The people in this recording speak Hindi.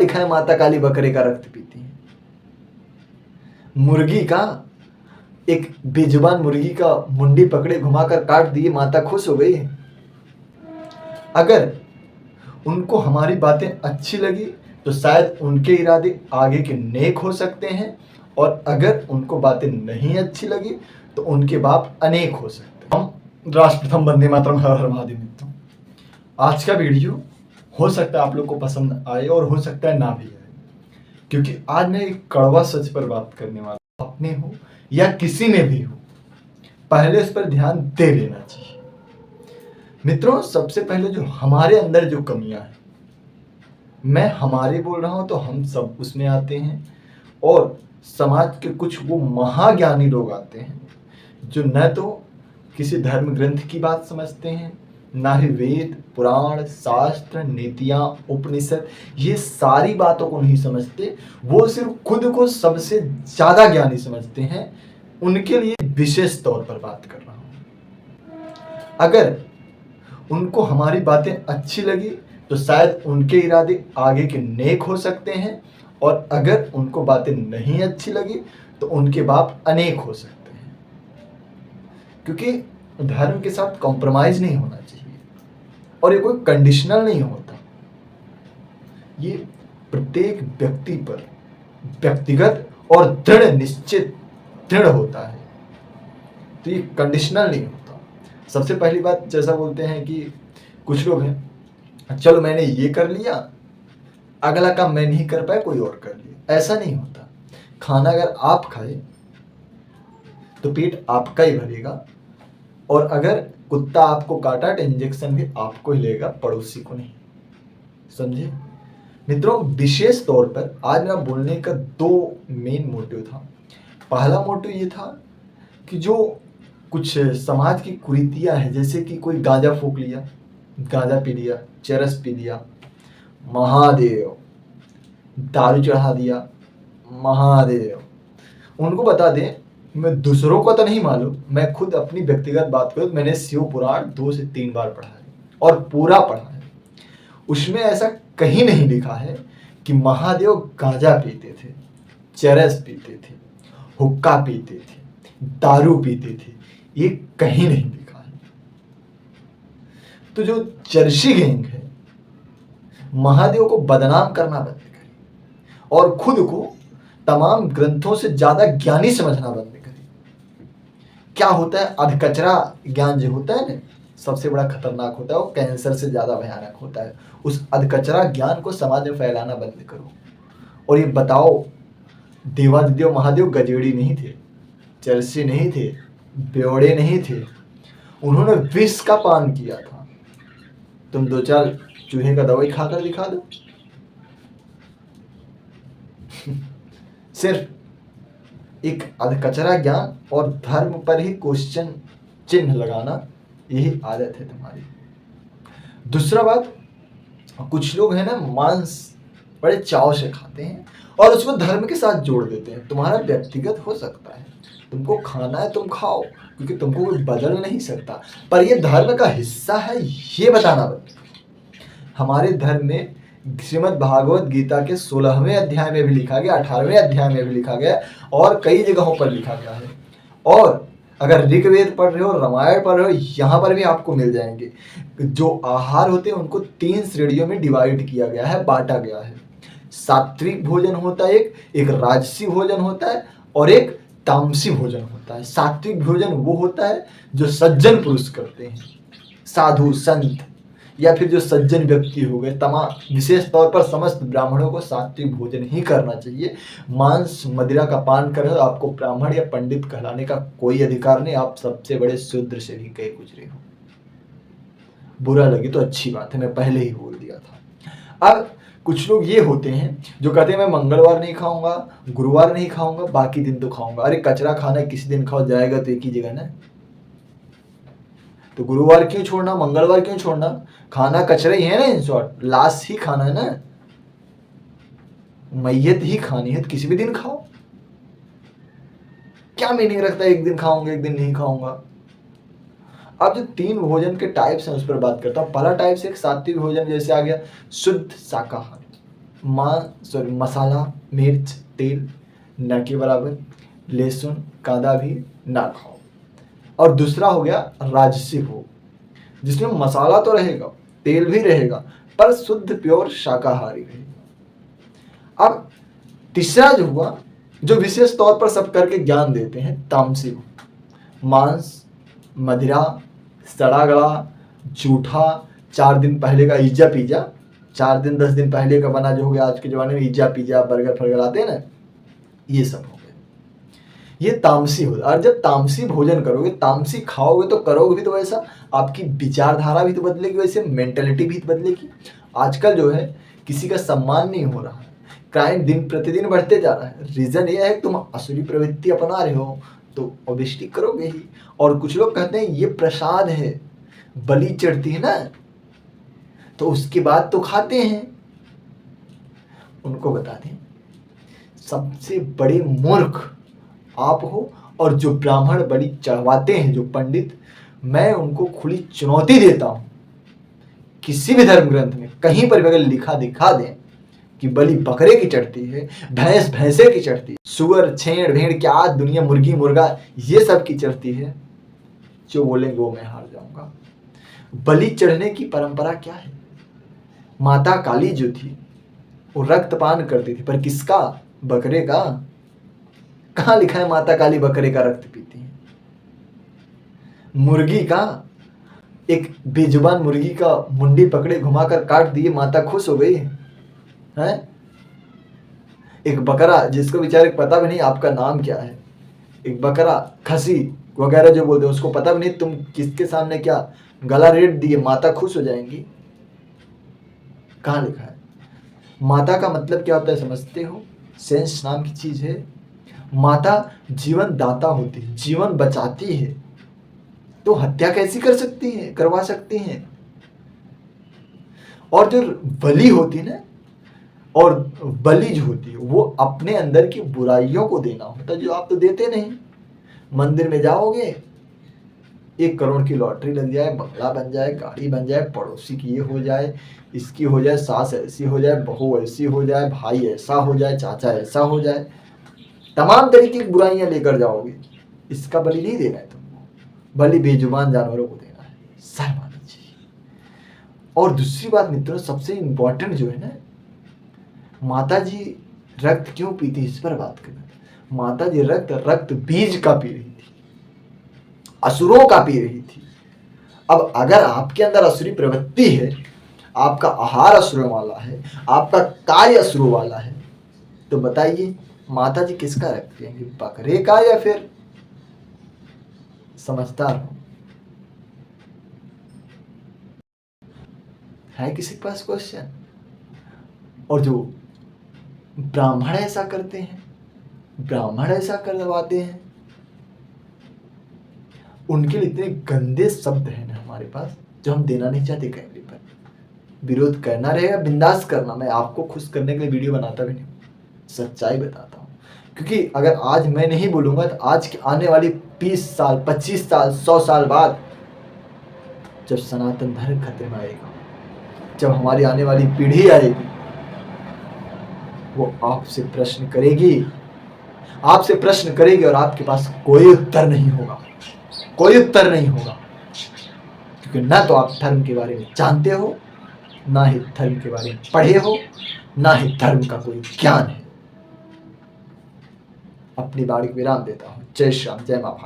लिखा है माता काली बकरे का रक्त पीती है। मुर्गी का, एक बेजुबान मुर्गी का मुंडी पकड़े घुमाकर काट दिए, माता खुश हो गई। अगर उनको हमारी बातें अच्छी लगी तो शायद उनके इरादे आगे के नेक हो सकते हैं, और अगर उनको बातें नहीं अच्छी लगी तो उनके बाप अनेक हो सकते हैं। हम राष्ट्रप्रथम वंदे मातरम, हर हर महादेव मित्रों। आज का वीडियो हो सकता है आप लोग को पसंद आए और हो सकता है ना भी आए, क्योंकि आज मैं एक कड़वा सच पर बात करने वाला हूं। अपने हो या किसी में भी हो, पहले इस पर ध्यान दे लेना चाहिए। मित्रों, सबसे पहले जो हमारे अंदर जो कमियां हैं, मैं हमारे बोल रहा हूं तो हम सब उसमें आते हैं, और समाज के कुछ वो महाज्ञानी लोग आते हैं जो न तो किसी धर्म ग्रंथ की बात समझते हैं, ना ही वेद पुराण शास्त्र नीतियां उपनिषद ये सारी बातों को नहीं समझते। वो सिर्फ खुद को सबसे ज्यादा ज्ञानी समझते हैं। उनके लिए विशेष तौर पर बात कर रहा हूं। अगर उनको हमारी बातें अच्छी लगी तो शायद उनके इरादे आगे के नेक हो सकते हैं, और अगर उनको बातें नहीं अच्छी लगी तो उनके बाप अनेक हो सकते हैं। क्योंकि धर्म के साथ कॉम्प्रोमाइज नहीं होना चाहिए, और ये कोई कंडीशनल नहीं होता। ये प्रत्येक व्यक्ति पर व्यक्तिगत और दृढ़ निश्चित दृढ़ होता है, तो ये कंडीशनल नहीं होता। सबसे पहली बात, जैसा बोलते हैं कि कुछ लोग हैं, चलो मैंने ये कर लिया, अगला काम मैं नहीं कर पाया कोई और कर लिया। ऐसा नहीं होता। खाना अगर आप खाए तो पेट आपका ही भरेगा, और अगर कुत्ता आपको काटा तो इंजेक्शन भी आपको ही लेगा, पड़ोसी को नहीं। समझे मित्रों? विशेष तौर पर आज मेरा बोलने का दो मेन मोटिव था। पहला मोटिव ये था कि जो कुछ समाज की कुरीतियां हैं, जैसे कि कोई गांजा फूंक लिया, गांजा पी लिया, चरस पी लिया, महादेव, दारू चढ़ा दिया, महादेव, उनको बता दें, मैं दूसरों को तो नहीं मालूम, मैं खुद अपनी व्यक्तिगत बात करूं, मैंने शिव पुराण 2 से 3 बार पढ़ा है और पूरा पढ़ा है। उसमें ऐसा कहीं नहीं लिखा है कि महादेव गांजा पीते थे, चरस पीते थे, हुक्का पीते थे, दारू पीते थे, ये कहीं नहीं लिखा है। तो जो चर्ची गैंग है, महादेव को बदनाम करना बंद करे और खुद को तमाम ग्रंथों से ज्यादा ज्ञानी समझना बंद करे। क्या होता है, अधकचरा ज्ञान जो होता है ना, सबसे बड़ा खतरनाक होता है, वो कैंसर से ज्यादा भयानक होता है। उस अधकचरा ज्ञान को समाज में फैलाना बंद करो। और ये बताओ, देवादिदेव महादेव गजेड़ी नहीं थे, चरसी नहीं थे, बेवड़े नहीं थे, उन्होंने विष का पान किया था। तुम 2-4 चूहे का दवाई खाकर दिखा दो। सिर्फ एक अधकचरा ज्ञान और धर्म पर ही क्वेश्चन चिन्ह लगाना, यही आदत है तुम्हारी। दूसरा बात, कुछ लोग है ना, मांस बड़े चाव से खाते हैं और उसको धर्म के साथ जोड़ देते हैं। तुम्हारा व्यक्तिगत हो सकता है, तुमको खाना है तुम खाओ, क्योंकि तुमको कोई बदल नहीं सकता, पर ये धर्म का हिस्सा है ये बताना बंद। हमारे धर्म में श्रीमद् भागवत गीता के 16वें अध्याय में भी लिखा गया, 18वें अध्याय में भी लिखा गया, और कई जगहों पर लिखा गया है। और अगर ऋग्वेद पढ़ रहे हो, रामायण पढ़ रहे हो, यहाँ पर भी आपको मिल जाएंगे। जो आहार होते हैं उनको 3 श्रेणियों में डिवाइड किया गया है, बांटा गया है। सात्विक भोजन होता है, एक राजसी भोजन होता है, और एक तामसी भोजन होता है। सात्विक भोजन वो होता है जो सज्जन पुरुष करते हैं, साधु संत या फिर जो सज्जन व्यक्ति हो गए। तमाम विशेष तौर पर समस्त ब्राह्मणों को सात्विक भोजन ही करना चाहिए। मांस मदिरा का पान कर रहे हो, आपको ब्राह्मण या पंडित कहलाने का कोई अधिकार नहीं। आप सबसे बड़े शूद्र से भी कहीं गुजरे हो। बुरा लगे तो अच्छी बात है, मैं पहले ही बोल दिया था। अब कुछ लोग ये होते हैं जो कहते हैं मैं मंगलवार नहीं खाऊंगा, गुरुवार नहीं खाऊंगा, बाकी दिन तो खाऊंगा। अरे कचरा खाना किसी दिन खाओ, जाएगा तो एक ही जगह ना। तो गुरुवार क्यों छोड़ना, मंगलवार क्यों छोड़ना? खाना कचरा ही है ना, इन शॉर्ट लाश ही खाना है ना, मैयत ही खानी है, तो किसी भी दिन खाओ। क्या मीनिंग रखता है एक दिन खाऊंगा एक दिन नहीं खाऊंगा? अब जो 3 भोजन के टाइप्स हैं उस पर बात करता हूँ। पहला टाइप से एक सात्विक भोजन, जैसे आ गया शुद्ध शाकाहारी, मसाला, मिर्च, तेल न के बराबर, लहसुन, कांदा भी ना खाओ। और दूसरा हो गया राजसी भोग, जिसमें मसाला तो रहेगा, तेल भी रहेगा, पर शुद्ध प्योर शाकाहारी रहेगा। अब तीसरा जो हुआ, जो विशेष तौर पर सब करके ज्ञान देते हैं, तामसी भोग, मांस, मदिरा, सड़ा गला, जूठा, 4 दिन पहले का इज्जा पिज्जा, 4 दिन 10 दिन पहले का बना जो हो गया, आज के ज़माने में इज्जा पिज्जा बर्गर फर्गर आते हैं ना, ये सब हो गया, ये तामसी हो। और जब तामसी भोजन करोगे, तामसी खाओगे तो करोगे भी तो वैसा, आपकी विचारधारा भी तो बदलेगी, वैसे मेंटेलिटी भी तो बदलेगी। आजकल जो है किसी का सम्मान नहीं हो रहा है, क्राइम दिन प्रतिदिन बढ़ते जा रहा है। रीज़न ये है कि तुम असुरी प्रवृत्ति अपना रहे हो, तो ऑब्वियसली करोगे ही। और कुछ लोग कहते हैं ये प्रसाद है, बलि चढ़ती है ना, तो उसके बाद तो खाते हैं। उनको बता दें, सबसे बड़े मूर्ख आप हो, और जो ब्राह्मण बलि चढ़वाते हैं, जो पंडित, मैं उनको खुली चुनौती देता हूं, किसी भी धर्म ग्रंथ में कहीं पर भी अगर लिखा दिखा दें कि बलि बकरे की चढ़ती है, भैंस भैंसे की चढ़ती है, सुअर छेड़ भेड़ क्या दुनिया, मुर्गी मुर्गा ये सब की चढ़ती है, जो बोलेंगे वो मैं हार जाऊंगा। बलि चढ़ने की परंपरा क्या है? माता काली जो थी वो रक्तपान करती थी, पर किसका? बकरे का। कहाँ लिखा है माता काली बकरे का रक्त पीती है? मुर्गी का। एक बेजुबान मुर्गी का मुंडी पकड़े घुमाकर काट दिए, माता खुश हो गई है। एक बकरा जिसको बेचारे पता भी नहीं आपका नाम क्या है, एक बकरा खसी वगैरह जो बोलते हैं, उसको पता भी नहीं तुम किसके सामने क्या गला रेट दिए, माता खुश हो जाएंगी। कहाँ लिखा है? माता का मतलब क्या होता है समझते हो? सेंस नाम की चीज है। माता जीवन दाता होती है, जीवन बचाती है, तो हत्या कैसी कर सकती है, करवा सकती हैं। और जो बलि होती है ना, और बलि जो होती है वो अपने अंदर की बुराइयों को देना होता है, जो आप तो देते नहीं। मंदिर में जाओगे, 1 करोड़ की लॉटरी लग जाए, बंगला बन जाए, गाड़ी बन जाए, पड़ोसी की ये हो जाए, इसकी हो जाए, सास ऐसी हो जाए, बहू ऐसी हो जाए, भाई ऐसा हो जाए, चाचा ऐसा हो जाए, तमाम तरीके की बुराइयां लेकर जाओगे। इसका बलि नहीं देना है तुमको, बलि बेजुबान जानवरों को देना है, शर्म आनी चाहिए। और दूसरी बात मित्रों, सबसे इंपॉर्टेंट जो है ना, माता जी रक्त क्यों पीती है, इस पर बात करना। माता जी रक्त बीज का पी रही थी, असुरों का पी रही थी। अब अगर आपके अंदर असुरी प्रवृत्ति है, आपका आहार असुरों वाला है, आपका कार्य असुरों वाला है, तो बताइए माता जी किसका रक्त पिएंगे, बकरे का या फिर? समझदार हो? है किसी के पास क्वेश्चन? और जो ब्राह्मण ऐसा करते हैं, ब्राह्मण ऐसा करवाते हैं, उनके लिए इतने गंदे शब्द हैं ना हमारे पास, जो हम देना नहीं चाहते कैमरे पर। विरोध करना रहेगा, बिंदास करना, मैं आपको खुश करने के लिए वीडियो बनाता भी नहीं, सच्चाई बताता हूँ। क्योंकि अगर आज मैं नहीं बोलूंगा तो आज की आने वाली 20 साल 25 साल 100 साल बाद, जब सनातन धर्म खतरे में आएगा, जब हमारी आने वाली पीढ़ी आएगी, वो आपसे प्रश्न करेगी, आपसे प्रश्न करेगी, और आपके पास कोई उत्तर नहीं होगा, कोई उत्तर नहीं होगा। क्योंकि ना तो आप धर्म के बारे में जानते हो, ना ही धर्म के बारे में पढ़े हो, ना ही धर्म का कोई ज्ञान है। अपनी बाणी को विराम देता हूँ। जय श्री राम, जय मां भारत।